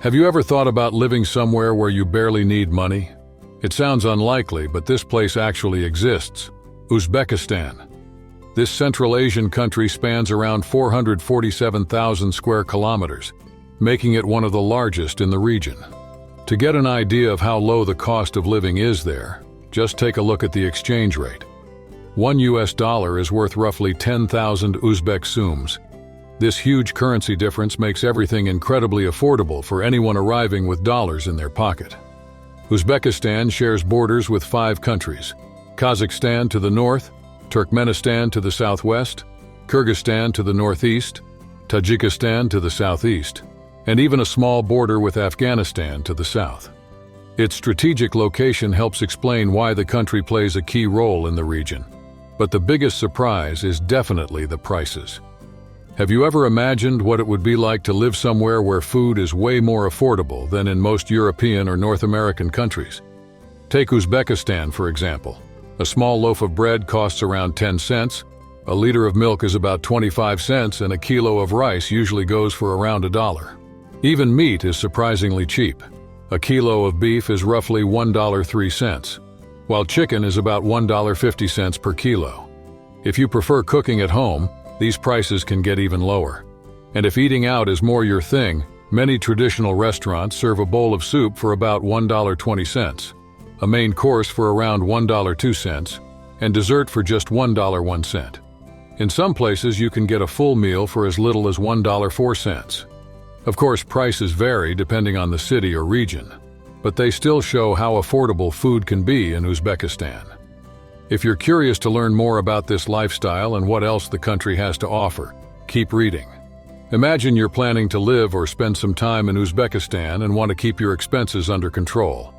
Have you ever thought about living somewhere where you barely need money? It sounds unlikely, but this place actually exists. Uzbekistan. This Central Asian country spans around 447,000 square kilometers, making it one of the largest in the region. To get an idea of how low the cost of living is there, just take a look at the exchange rate. $1 is worth roughly 10,000 Uzbek sums. This huge currency difference makes everything incredibly affordable for anyone arriving with dollars in their pocket. Uzbekistan shares borders with 5 countries: Kazakhstan to the north, Turkmenistan to the southwest, Kyrgyzstan to the northeast, Tajikistan to the southeast, and even a small border with Afghanistan to the south. Its strategic location helps explain why the country plays a key role in the region. But the biggest surprise is definitely the prices. Have you ever imagined what it would be like to live somewhere where food is way more affordable than in most European or North American countries? Take Uzbekistan, for example. A small loaf of bread costs around 10 cents, a liter of milk is about 25 cents, and a kilo of rice usually goes for around $1. Even meat is surprisingly cheap. A kilo of beef is roughly $1.03, while chicken is about $1.50 per kilo. If you prefer cooking at home, these prices can get even lower. And if eating out is more your thing, many traditional restaurants serve a bowl of soup for about $1.20, a main course for around $1.02, and dessert for just $1.01. In some places, you can get a full meal for as little as $1.04. Of course, prices vary depending on the city or region, but they still show how affordable food can be in Uzbekistan. If you're curious to learn more about this lifestyle and what else the country has to offer, keep reading. Imagine you're planning to live or spend some time in Uzbekistan and want to keep your expenses under control.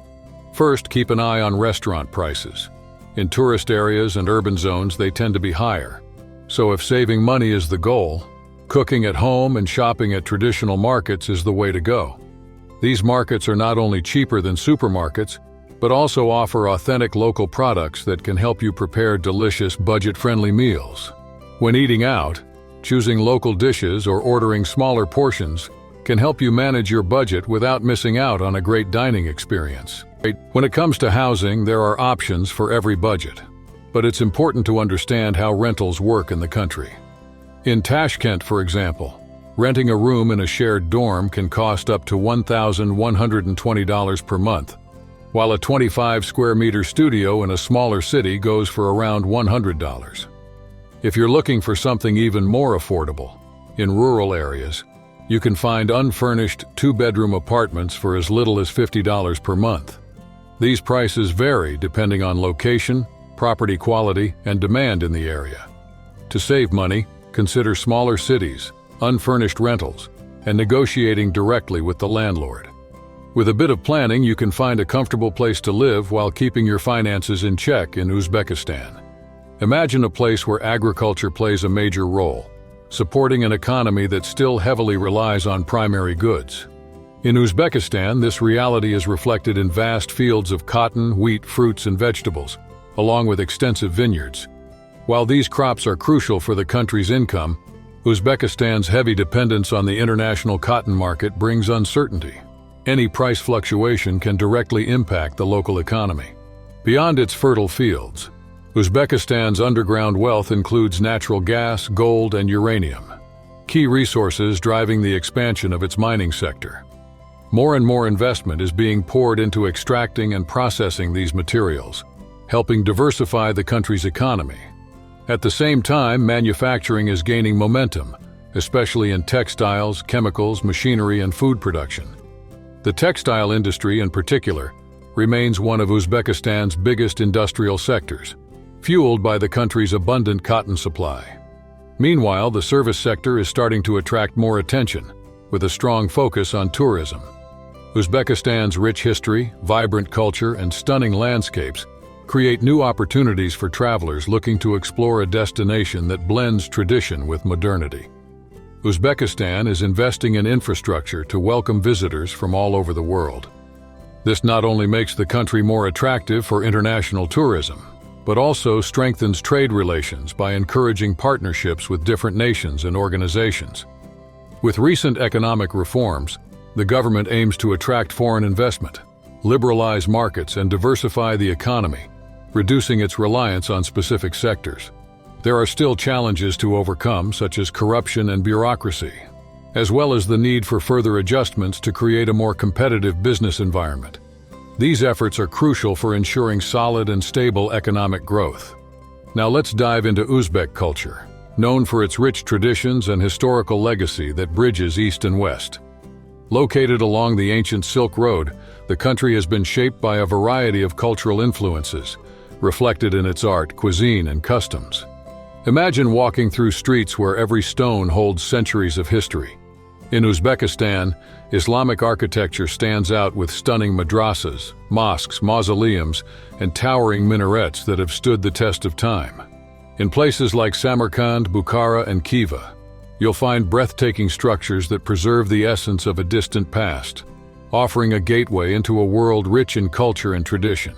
First, keep an eye on restaurant prices. In tourist areas and urban zones, they tend to be higher. So if saving money is the goal, cooking at home and shopping at traditional markets is the way to go. These markets are not only cheaper than supermarkets, but also offer authentic local products that can help you prepare delicious, budget-friendly meals. When eating out, choosing local dishes or ordering smaller portions can help you manage your budget without missing out on a great dining experience. When it comes to housing, there are options for every budget, but it's important to understand how rentals work in the country. In Tashkent, for example, renting a room in a shared dorm can cost up to $1,120 per month, while a 25-square-meter studio in a smaller city goes for around $100. If you're looking for something even more affordable, in rural areas, you can find unfurnished 2-bedroom apartments for as little as $50 per month. These prices vary depending on location, property quality, and demand in the area. To save money, consider smaller cities, unfurnished rentals, and negotiating directly with the landlord. With a bit of planning, you can find a comfortable place to live while keeping your finances in check in Uzbekistan. Imagine a place where agriculture plays a major role, supporting an economy that still heavily relies on primary goods. In Uzbekistan, this reality is reflected in vast fields of cotton, wheat, fruits, and vegetables, along with extensive vineyards. While these crops are crucial for the country's income, Uzbekistan's heavy dependence on the international cotton market brings uncertainty. Any price fluctuation can directly impact the local economy. Beyond its fertile fields, Uzbekistan's underground wealth includes natural gas, gold, and uranium, key resources driving the expansion of its mining sector. More and more investment is being poured into extracting and processing these materials, helping diversify the country's economy. At the same time, manufacturing is gaining momentum, especially in textiles, chemicals, machinery, and food production. The textile industry, in particular, remains one of Uzbekistan's biggest industrial sectors, fueled by the country's abundant cotton supply. Meanwhile, the service sector is starting to attract more attention, with a strong focus on tourism. Uzbekistan's rich history, vibrant culture, and stunning landscapes create new opportunities for travelers looking to explore a destination that blends tradition with modernity. Uzbekistan is investing in infrastructure to welcome visitors from all over the world. This not only makes the country more attractive for international tourism, but also strengthens trade relations by encouraging partnerships with different nations and organizations. With recent economic reforms, The government aims to attract foreign investment, liberalize markets, and diversify the economy, reducing its reliance on specific sectors. There are still challenges to overcome, such as corruption and bureaucracy, as well as the need for further adjustments to create a more competitive business environment. These efforts are crucial for ensuring solid and stable economic growth. Now let's dive into Uzbek culture, known for its rich traditions and historical legacy that bridges East and West. Located along the ancient Silk Road, the country has been shaped by a variety of cultural influences, reflected in its art, cuisine, and customs. Imagine walking through streets where every stone holds centuries of history. In Uzbekistan, Islamic architecture stands out with stunning madrasas, mosques, mausoleums, and towering minarets that have stood the test of time. In places like Samarkand, Bukhara, and Khiva, you'll find breathtaking structures that preserve the essence of a distant past, offering a gateway into a world rich in culture and tradition.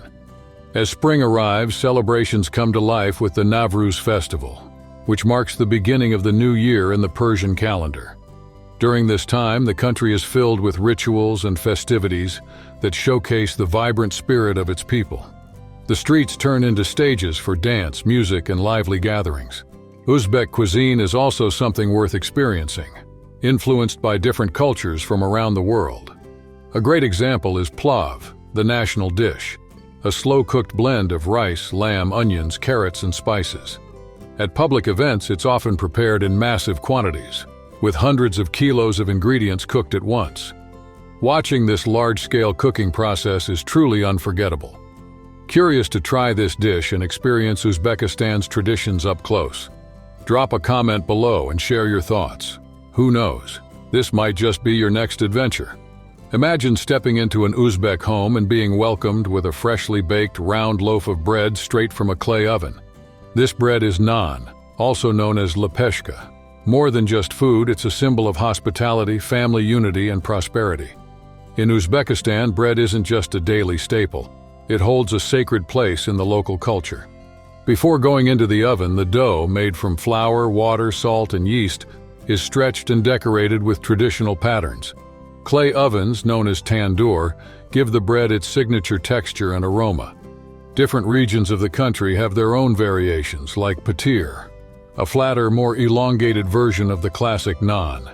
As spring arrives, celebrations come to life with the Navruz festival, which marks the beginning of the new year in the Persian calendar. During this time, the country is filled with rituals and festivities that showcase the vibrant spirit of its people. The streets turn into stages for dance, music, and lively gatherings. Uzbek cuisine is also something worth experiencing, influenced by different cultures from around the world. A great example is plav, the national dish, a slow-cooked blend of rice, lamb, onions, carrots, and spices. At public events, it's often prepared in massive quantities, with hundreds of kilos of ingredients cooked at once. Watching this large-scale cooking process is truly unforgettable. Curious to try this dish and experience Uzbekistan's traditions up close? Drop a comment below and share your thoughts. Who knows, this might just be your next adventure. Imagine stepping into an Uzbek home and being welcomed with a freshly baked round loaf of bread straight from a clay oven. This bread is naan, also known as lepeshka. More than just food, it's a symbol of hospitality, family unity, and prosperity. In Uzbekistan, bread isn't just a daily staple. It holds a sacred place in the local culture. Before going into the oven, the dough, made from flour, water, salt, and yeast, is stretched and decorated with traditional patterns. Clay ovens, known as tandoor, give the bread its signature texture and aroma. Different regions of the country have their own variations, like patir, a flatter, more elongated version of the classic naan.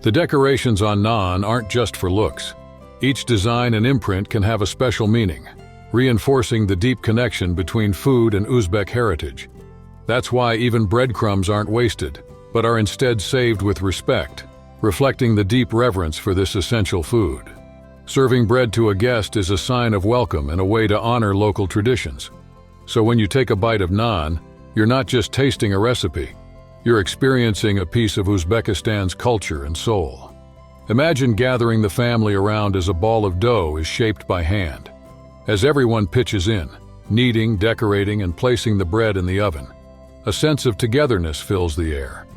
The decorations on naan aren't just for looks. Each design and imprint can have a special meaning, reinforcing the deep connection between food and Uzbek heritage. That's why even breadcrumbs aren't wasted, but are instead saved with respect, reflecting the deep reverence for this essential food. Serving bread to a guest is a sign of welcome and a way to honor local traditions. So when you take a bite of naan, you're not just tasting a recipe, you're experiencing a piece of Uzbekistan's culture and soul. Imagine gathering the family around as a ball of dough is shaped by hand. As everyone pitches in, kneading, decorating, and placing the bread in the oven, a sense of togetherness fills the air.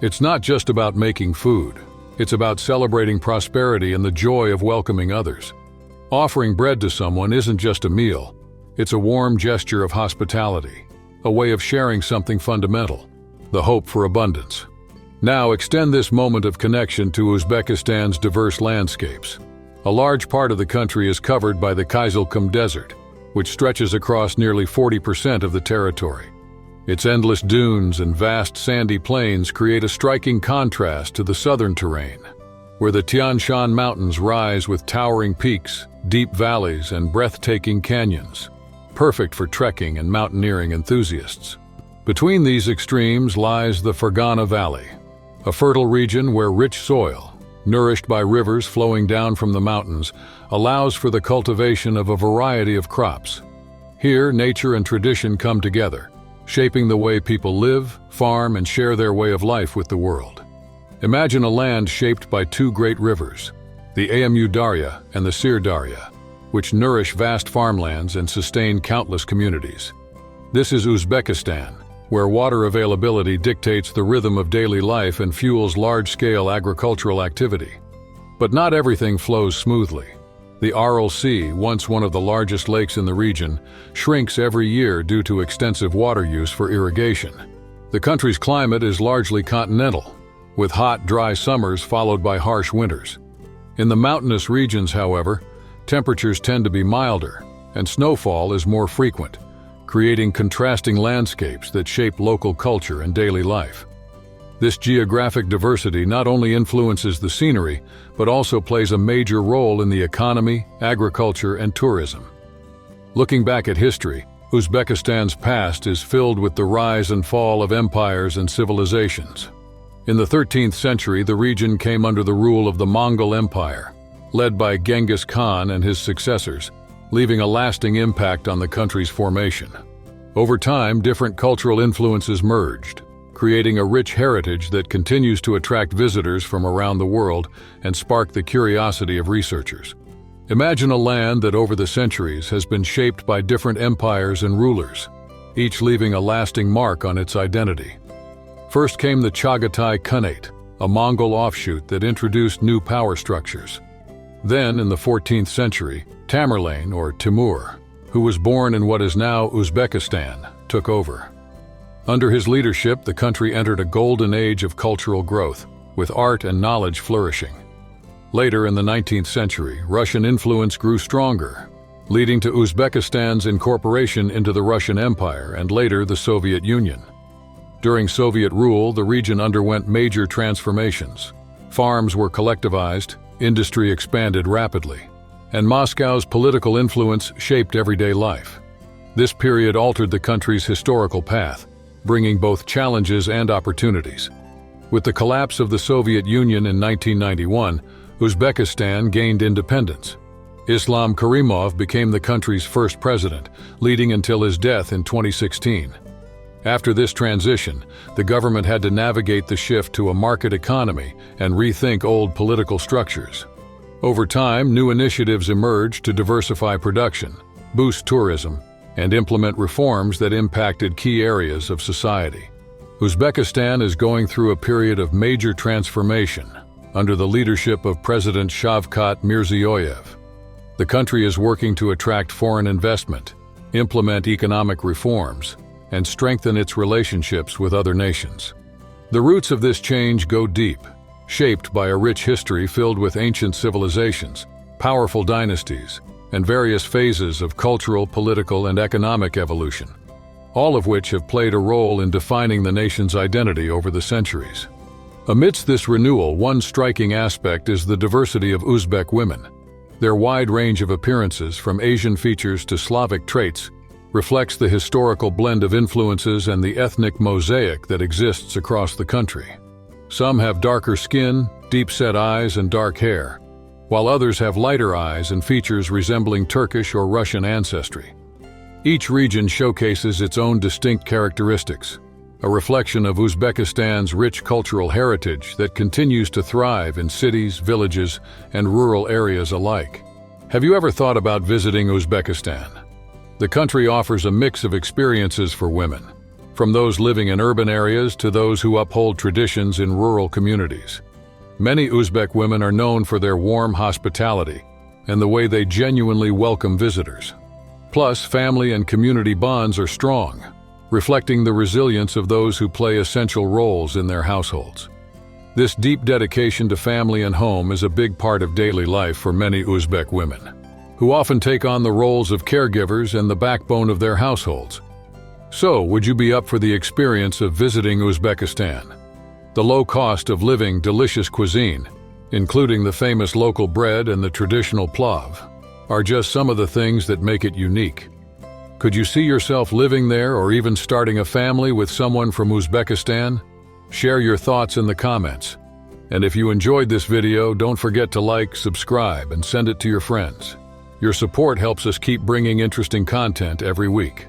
It's not just about making food, it's about celebrating prosperity and the joy of welcoming others. Offering bread to someone isn't just a meal, it's a warm gesture of hospitality, a way of sharing something fundamental, the hope for abundance. Now extend this moment of connection to Uzbekistan's diverse landscapes. A large part of the country is covered by the Kizilkum Desert, which stretches across nearly 40% of the territory. Its endless dunes and vast sandy plains create a striking contrast to the southern terrain, where the Tian Shan Mountains rise with towering peaks, deep valleys, and breathtaking canyons, perfect for trekking and mountaineering enthusiasts. Between these extremes lies the Fergana Valley, a fertile region where rich soil, nourished by rivers flowing down from the mountains, allows for the cultivation of a variety of crops. Here, nature and tradition come together, shaping the way people live, farm, and share their way of life with the world. Imagine a land shaped by two great rivers, the Amu Darya and the Sir Darya, which nourish vast farmlands and sustain countless communities. This is Uzbekistan, where water availability dictates the rhythm of daily life and fuels large-scale agricultural activity. But not everything flows smoothly. The Aral Sea, once one of the largest lakes in the region, shrinks every year due to extensive water use for irrigation. The country's climate is largely continental, with hot, dry summers followed by harsh winters. In the mountainous regions, however, temperatures tend to be milder, and snowfall is more frequent, creating contrasting landscapes that shape local culture and daily life. This geographic diversity not only influences the scenery, but also plays a major role in the economy, agriculture, and tourism. Looking back at history, Uzbekistan's past is filled with the rise and fall of empires and civilizations. In the 13th century, the region came under the rule of the Mongol Empire, led by Genghis Khan and his successors, leaving a lasting impact on the country's formation. Over time, different cultural influences merged, creating a rich heritage that continues to attract visitors from around the world and spark the curiosity of researchers. Imagine a land that over the centuries has been shaped by different empires and rulers, each leaving a lasting mark on its identity. First came the Chagatai Khanate, a Mongol offshoot that introduced new power structures. Then, in the 14th century, Tamerlane, or Timur, who was born in what is now Uzbekistan, took over. Under his leadership, the country entered a golden age of cultural growth, with art and knowledge flourishing. Later in the 19th century, Russian influence grew stronger, leading to Uzbekistan's incorporation into the Russian Empire and later the Soviet Union. During Soviet rule, the region underwent major transformations. Farms were collectivized, industry expanded rapidly, and Moscow's political influence shaped everyday life. This period altered the country's historical path, bringing both challenges and opportunities. With the collapse of the Soviet Union in 1991, Uzbekistan gained independence. Islam Karimov became the country's first president, leading until his death in 2016. After this transition, the government had to navigate the shift to a market economy and rethink old political structures. Over time, new initiatives emerged to diversify production, boost tourism, and implement reforms that impacted key areas of society. Uzbekistan is going through a period of major transformation under the leadership of President Shavkat Mirziyoyev. The country is working to attract foreign investment, implement economic reforms, and strengthen its relationships with other nations. The roots of this change go deep, shaped by a rich history filled with ancient civilizations, powerful dynasties, and various phases of cultural, political, and economic evolution, all of which have played a role in defining the nation's identity over the centuries. Amidst this renewal, one striking aspect is the diversity of Uzbek women. Their wide range of appearances, from Asian features to Slavic traits, reflects the historical blend of influences and the ethnic mosaic that exists across the country. Some have darker skin, deep-set eyes, and dark hair, while others have lighter eyes and features resembling Turkish or Russian ancestry. Each region showcases its own distinct characteristics, a reflection of Uzbekistan's rich cultural heritage that continues to thrive in cities, villages, and rural areas alike. Have you ever thought about visiting Uzbekistan? The country offers a mix of experiences for women, from those living in urban areas to those who uphold traditions in rural communities. Many Uzbek women are known for their warm hospitality and the way they genuinely welcome visitors. Plus, family and community bonds are strong, reflecting the resilience of those who play essential roles in their households. This deep dedication to family and home is a big part of daily life for many Uzbek women, who often take on the roles of caregivers and the backbone of their households. So, would you be up for the experience of visiting Uzbekistan? The low cost of living, delicious cuisine, including the famous local bread and the traditional plav, are just some of the things that make it unique. Could you see yourself living there or even starting a family with someone from Uzbekistan? Share your thoughts in the comments. And if you enjoyed this video, don't forget to like, subscribe, and send it to your friends. Your support helps us keep bringing interesting content every week.